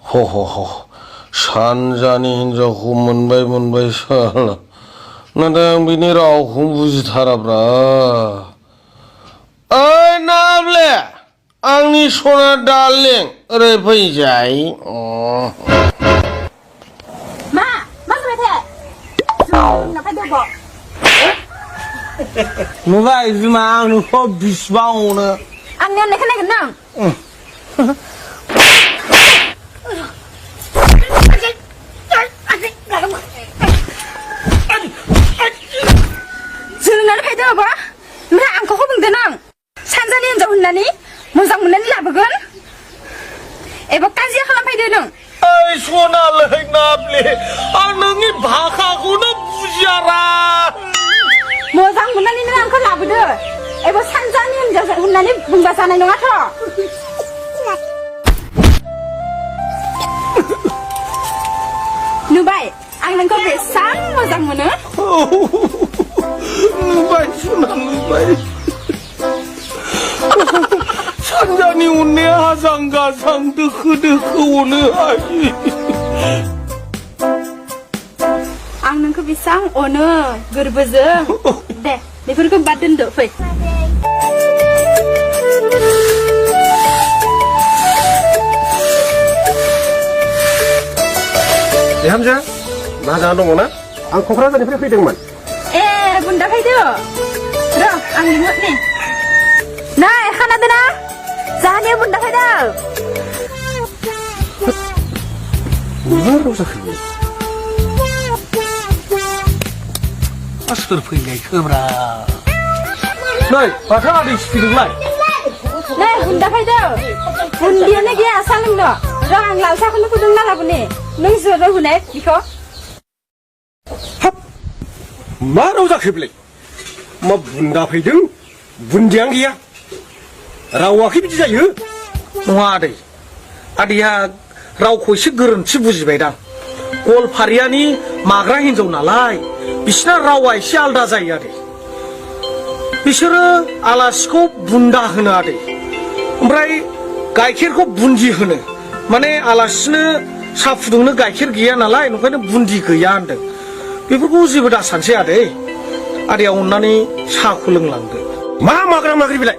허허허 산자니 hinजावखौ मोनबाय साला नाथाय आं बिनि रावखौ बुजिथाराब्रा ओइ नाब्ले आंनि सना डार्लिं ओरै फैजाय मा जाबाय थाय जोंना फैदों नुबाय बिमा आं नोंखौ बिसिबां अनो आंनि अननाय खोनागोन नों जोंनानै फैदों बा ओमफ्राय आंखौ बुंदों नों सानजानि हिनजाव होननानै मोजां मोननानै लाबोगोन एबा काजिया खालामफैदो नों ओइ सनालै नाब्ले आं नोंनि भाषाखौनो बुजियारा मोजां मोननानै नों आंखौ लाबोदो एबा सानजानि हिनजाव होननानै बुंबा जानाय नङाथ' नुबाय आं नोंखौ बेसां मोजां मोनो नुबाय सना नुबाय सानजानि अननाया हाजां गाजां दोखो अनो आं नोंखौ बेसां अनो गोरबोजों दे बेफोरखौ बाद दोनदो फै बिहामजो मा जाना दङ ना आं क'क्राझारनिफ्राय फैदोंमोन ए बुन्दा फैदो र' आं लिंहरनि नै खोनादोंना जाहानि बुन्दा फैदो मा राव जाखो सोर फैलायखोब्रा नै माथो आदै सिफिदोंलाय नै बुन्दा फैदो बुन्दियानो गैया सा लोंनो र' आं लाल साहाखौनो फुदुंना लाबोनि नों जोरो हुनाय बिखौ हाब मा राव जाखो बेलाय मा बुन्दा फैदों बुन्दियानो गैया रावाखै बिदि जायो नङा आदैया रावखौ एसे गोरोन्थि बुजिबायदां गवालपारियानि माग्रा हिनजाव नालाय बिसिना रावा एसे आलदा जायो आदै बिसोरो आलासिखौ बुन्दा होनो आदै ओमफ्राय गाइखेरखौ बुन्दि होनो माने आलासिनो साहा फुदुंनो गाइखेर गैया नालाय ओंखायनो बुन्दि गैया होनदों बेफोरखौ जेबो दा सानसै आदैया अननानै साहाखौ लोंलांदो मा माग्रा माग्रि बेलाय